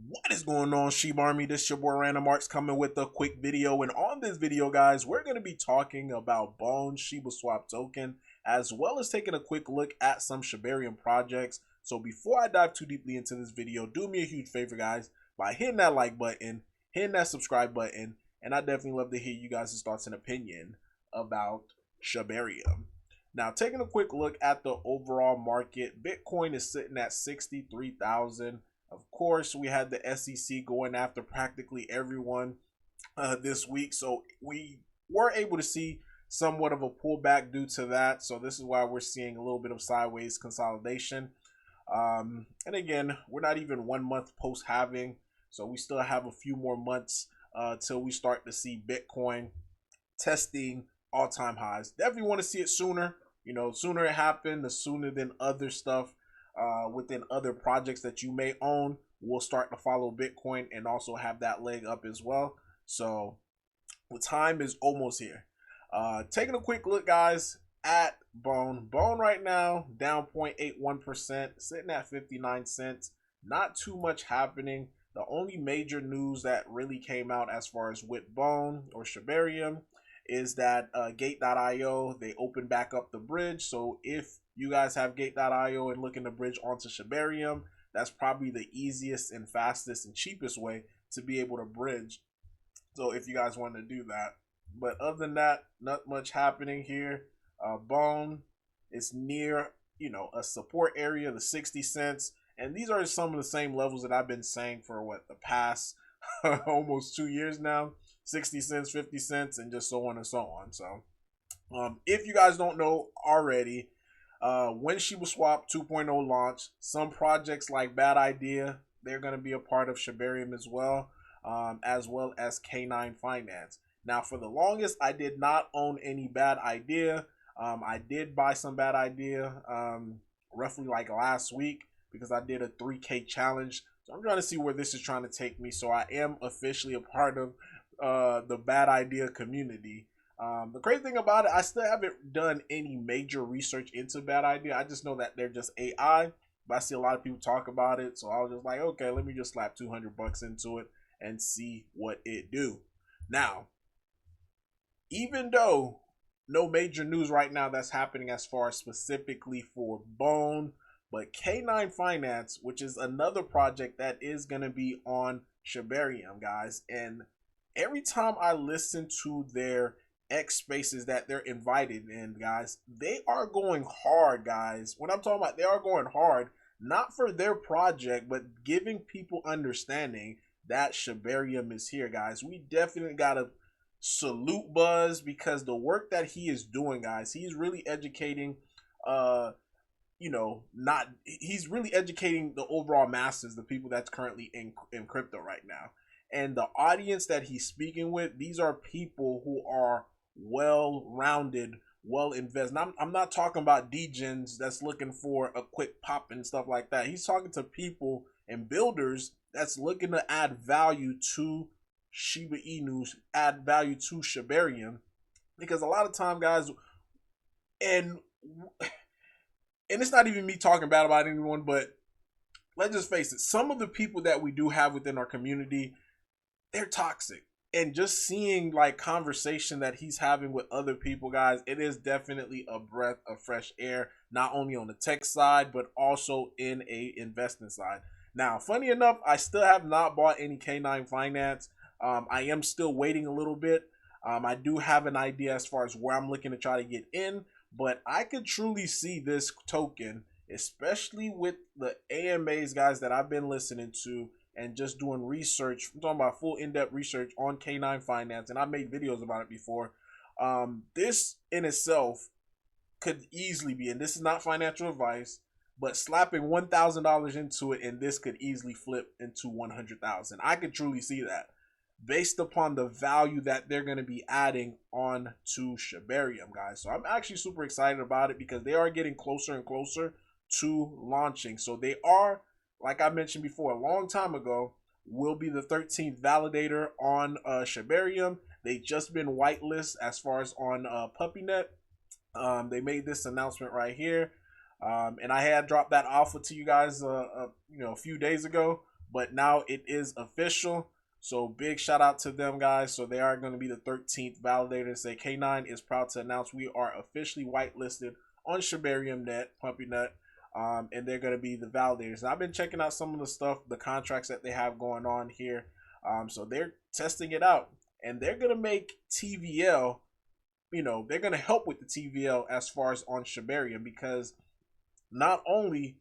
What is going on, Shiba Army? This your boy Random Arts coming with a quick video. And on this video, guys, we're going to be talking about Bone ShibaSwap token, as well as taking a quick look at some Shibarium projects. So before I dive too deeply into this video, do me a huge favor, guys, by hitting that like button, hitting that subscribe button, and I definitely love to hear you guys' thoughts and opinion about Shibarium. Now, taking a quick look at the overall market, Bitcoin is sitting at 63,000. Of course, we had the SEC going after practically everyone this week, so we were able to see somewhat of a pullback due to that. So this is why we're seeing a little bit of sideways consolidation. And again, we're not even 1 month post halving, so we still have a few more months till we start to see Bitcoin testing all-time highs. Definitely want to see it sooner. You know, sooner it happens, the sooner than other stuff within other projects that you may own will start to follow Bitcoin and also have that leg up as well. So the time is almost here. Taking a quick look, guys, at Bone. Bone right now down 0.81%, sitting at 59 cents. Not too much happening. The only major news that really came out as far as with Bone or Shibarium is that Gate.io, they opened back up the bridge. So if you guys have Gate.io and looking to bridge onto Shibarium, that's probably the easiest and fastest and cheapest way to be able to bridge. So if you guys want to do that. But other than that, not much happening here. Bone is near, you know, a support area, the 60 cents. And these are some of the same levels that I've been saying for what, the past almost 2 years now. 60 cents, 50 cents, and just so on and so on. So if you guys don't know already, when ShibaSwap 2.0 launch, some projects like Bad Idea, they're going to be a part of Shibarium as well as K9 Finance. Now, for the longest, I did not own any Bad Idea. I did buy some Bad Idea roughly like last week because I did a 3K challenge. So I'm trying to see where this is trying to take me. So I am officially a part of the Bad Idea community. The crazy thing about it, I still haven't done any major research into Bad Idea. I just know that they're just AI, but I see a lot of people talk about it. So I was just like, okay, let me just slap 200 bucks into it and see what it do. Now, even though no major news right now that's happening as far as specifically for Bone, but K9 Finance, which is another project that is going to be on Shibarium, guys, and every time I listen to their X spaces that they're invited in, guys, they are going hard, guys. When I'm talking about they are going hard, not for their project, but giving people understanding that Shibarium is here, guys. We definitely gotta salute Buzz because the work that he is doing, guys, he's really educating you know, not he's really educating the overall masses, the people that's currently in crypto right now. And the audience that he's speaking with, these are people who are well-rounded, well-invested. I'm not talking about degens that's looking for a quick pop and stuff like that. He's talking to people and builders that's looking to add value to Shiba Inu, add value to Shibarium. Because a lot of time, guys, and it's not even me talking bad about anyone, but let's just face it, some of the people that we do have within our community, they're toxic. And just seeing like conversation that he's having with other people, guys, it is definitely a breath of fresh air, not only on the tech side, but also in a investing side. Now, funny enough, I still have not bought any K9 Finance. I am still waiting a little bit. I do have an idea as far as where I'm looking to try to get in, but I could truly see this token, especially with the AMAs, guys, that I've been listening to and just doing research. I'm talking about full in-depth research on K9 Finance, and I made videos about it before. This in itself could easily be, and this is not financial advice, but slapping $1,000 into it, and this could easily flip into 100,000. I could truly see that based upon the value that they're going to be adding on to Shibarium, guys. So I'm actually super excited about it because they are getting closer and closer to launching. So they are, like I mentioned before, a long time ago, will be the 13th validator on Shibarium. They just been whitelisted as far as on PuppyNet. They made this announcement right here. And I had dropped that alpha to you guys, you know, a few days ago. but now it is official. So big shout out to them, guys. So they are going to be the 13th validator. Say K9 is proud to announce we are officially whitelisted on Shibarium Net, Puppy Nut, and they're going to be the validators. And I've been checking out some of the stuff, the contracts that they have going on here. So they're testing it out, and they're going to make TVL. You know, they're going to help with the TVL as far as on Shibarium, because not only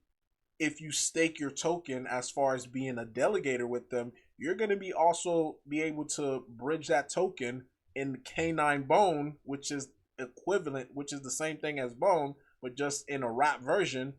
if you stake your token as far as being a delegator with them, you're going to be also be able to bridge that token in K9 Bone, which is equivalent, which is the same thing as Bone, but just in a wrap version,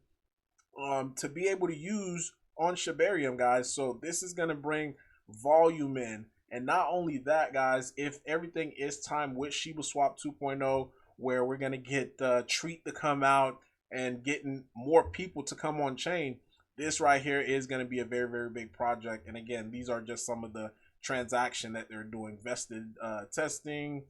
to be able to use on Shibarium, guys. So this is going to bring volume in. And not only that, guys, if everything is timed with SHIBASWAP 2.0, where we're going to get Treat to come out and getting more people to come on chain, this right here is going to be a very, very big project. And again, these are just some of the transaction that they're doing: vested testing,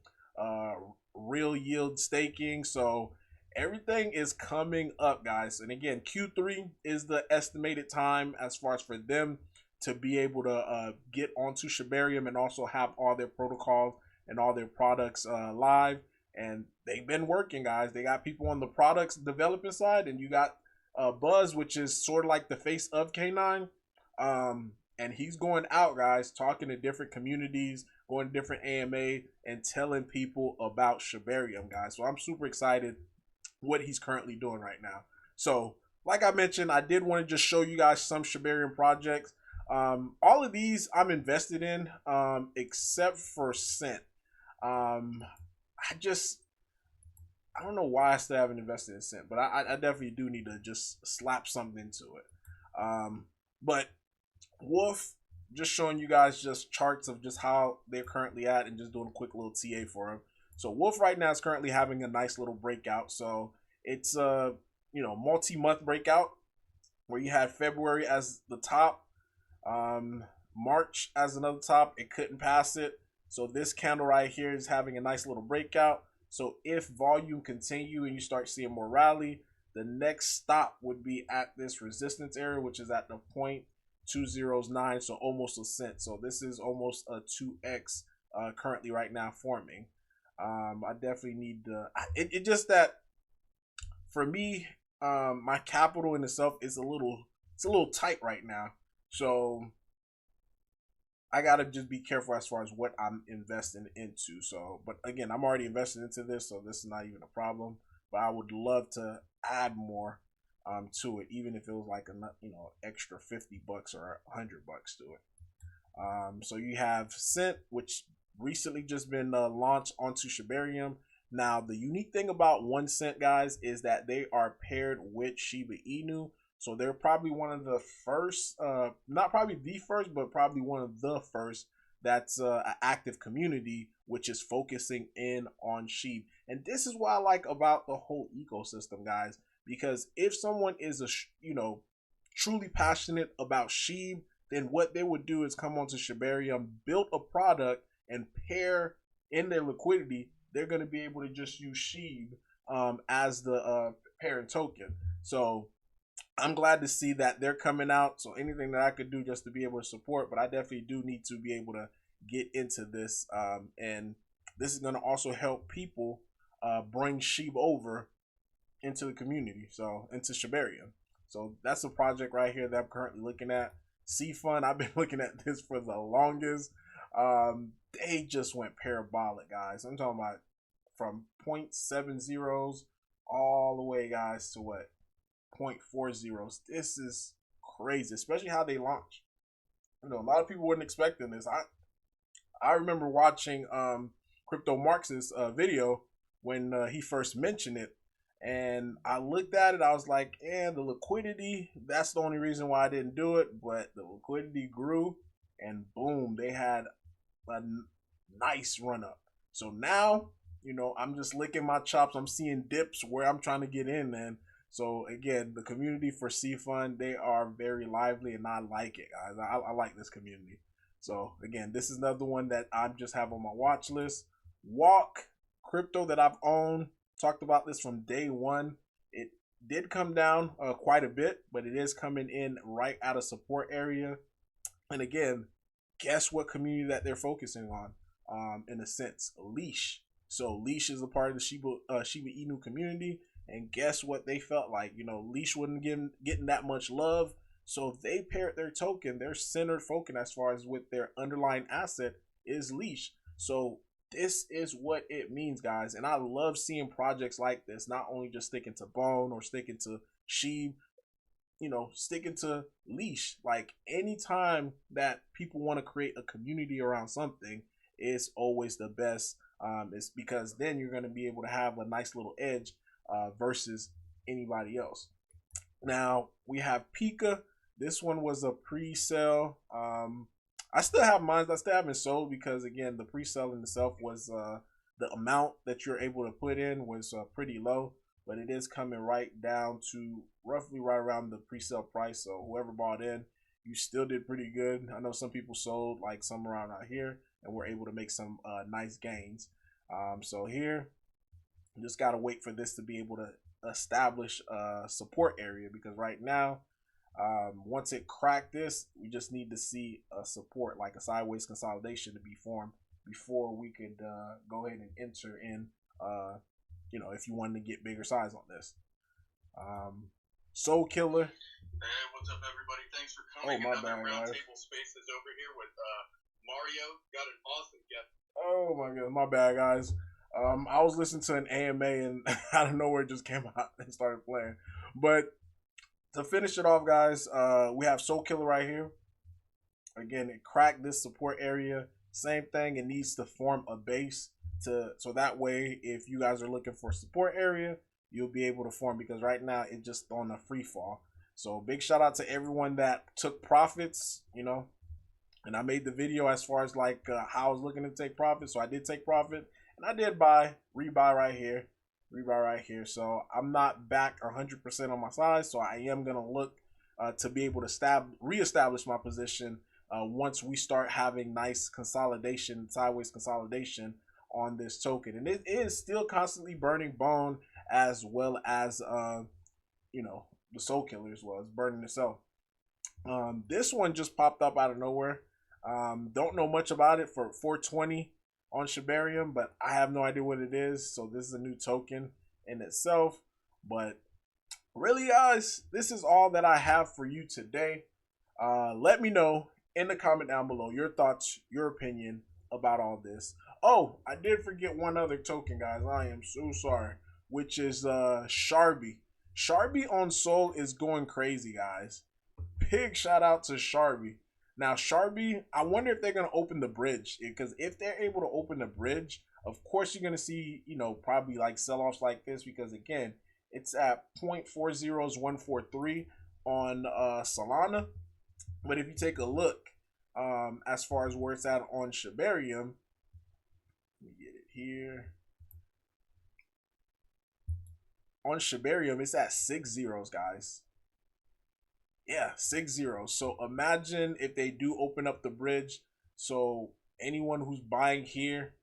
real yield staking. So everything is coming up, guys. And again, Q3 is the estimated time as far as for them to be able to get onto Shibarium and also have all their protocols and all their products live. And they've been working, guys. They got people on the products developing side, and you got Buzz, which is sort of like the face of K9. And he's going out, guys, talking to different communities, going to different AMA, and telling people about Shibarium, guys. So I'm super excited what he's currently doing right now. So like I mentioned, I did want to just show you guys some Shibarium projects. All of these I'm invested in, except for Cent. I don't know why I still haven't invested in Cent, but I definitely do need to just slap something into it. But Wolf, just showing you guys just charts of just how they're currently at, and just doing a quick little TA for him. So Wolf right now is currently having a nice little breakout. So it's a multi-month breakout where you had February as the top, March as another top. It couldn't pass it. So this candle right here is having a nice little breakout. So if volume continue and you start seeing more rally, the next stop would be at this resistance area, which is at the 0.209, so almost a cent. So this is almost a 2x currently right now forming. I definitely need to. It just that for me, my capital in itself is a little tight right now. So I gotta just be careful as far as what I'm investing into. So, but again, I'm already invested into this, so this is not even a problem. But I would love to add more to it, even if it was like a extra $50 or $100 to it. So you have Cent, which recently just been launched onto Shibarium. Now the unique thing about 1 Cent, guys, is that they are paired with Shiba Inu. So they're probably one of the first, not probably the first, but probably one of the first that's an active community which is focusing in on SHIB. And this is what I like about the whole ecosystem, guys, because if someone is truly passionate about SHIB, then what they would do is come onto Shibarium, build a product, and pair in their liquidity. They're going to be able to just use SHIB as the parent token. So I'm glad to see that they're coming out. So anything that I could do just to be able to support, but I definitely do need to be able to get into this. And this is going to also help people bring SHIB over into the community, so into Shibarium. So that's a project right here that I'm currently looking at. C-Fund, I've been looking at this for the longest. They just went parabolic, guys. I'm talking about from 0.70s all the way, guys, to what? 0.40s. This is crazy, especially how they launch. A lot of people weren't expecting this. I remember watching Crypto Marx's video when he first mentioned it, and I looked at it. I was like, the liquidity, that's the only reason why I didn't do it. But the liquidity grew, and boom, they had a nice run up. So now, I'm just licking my chops. I'm seeing dips where I'm trying to get in, man. So again, the community for C-Fund, they are very lively, and I like it, guys. I like this community. So again, this is another one that I just have on my watch list. Walk crypto that I've owned, talked about this from day one. It did come down quite a bit, but it is coming in right out of support area. And again, guess what community that they're focusing on? In a sense, Leash. So Leash is a part of the Shiba Inu community, and guess what they felt like? You know, Leash wasn't getting that much love, so they paired their token, their centered token as far as with their underlying asset is Leash. So this is what it means, guys, and I love seeing projects like this, not only just sticking to Bone or sticking to Sheeb, you know, sticking to Leash. Like anytime that people want to create a community around something, it's always the best. It's because then you're going to be able to have a nice little edge versus anybody else. Now we have Pika. This one was a pre-sale. I still have mine. I still haven't sold because again, the pre-sale in itself was the amount that you're able to put in was pretty low, but it is coming right down to roughly right around the pre-sale price. So whoever bought in, you still did pretty good. I know some people sold like some around out here and were able to make some nice gains. So here, you just gotta wait for this to be able to establish a support area, because right now, once it cracked this, we just need to see a support, like a sideways consolidation, to be formed before we could go ahead and enter in, you know, if you wanted to get bigger size on this. Soul Killer. Hey, what's up, everybody? Thanks for coming. Oh, my Another bad, roundtable spaces over here with Mario. Got an awesome guest. Oh my god, my bad, guys. I was listening to an AMA and out of nowhere it just came out and started playing. But to finish it off, guys, we have Soul Killer right here. Again, it cracked this support area. Same thing, it needs to form a base so that way if you guys are looking for a support area, you'll be able to form, because right now it's just on a free fall. So big shout out to everyone that took profits, you know. And I made the video as far as like how I was looking to take profit. So I did take profit, and I did rebuy right here. So I'm not back 100% on my size. So I am going to look to be able to reestablish my position once we start having nice consolidation, sideways consolidation on this token. And it is still constantly burning Bone, as well as, you know, the Soul Killer as well. It's burning itself. This one just popped up out of nowhere. Don't know much about it for 420 on Shibarium, but I have no idea what it is. So this is a new token in itself. But really, guys, this is all that I have for you today. Let me know in the comment down below your thoughts, your opinion about all this. Oh, I did forget one other token, guys. I am so sorry. Which is Sharby. Sharby on Sol is going crazy, guys. Big shout out to Sharby. Now, Sharby, I wonder if they're going to open the bridge. Because if they're able to open the bridge, of course you're going to see, you know, probably like sell-offs like this. Because, again, it's at 0.40143 on Solana. But if you take a look as far as where it's at on Shibarium, let me get it here. On Shibarium, it's at 6 zeros, guys. Yeah, 6 zeros. So imagine if they do open up the bridge. So anyone who's buying here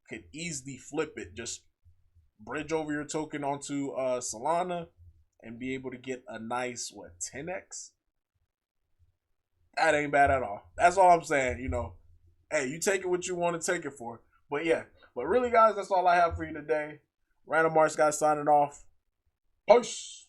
could easily flip it. Just bridge over your token onto Solana and be able to get a nice, what, 10x? That ain't bad at all. That's all I'm saying, you know. Hey, you take it what you want to take it for. But yeah, but really, guys, that's all I have for you today. Random Arts guys signing off. Peace.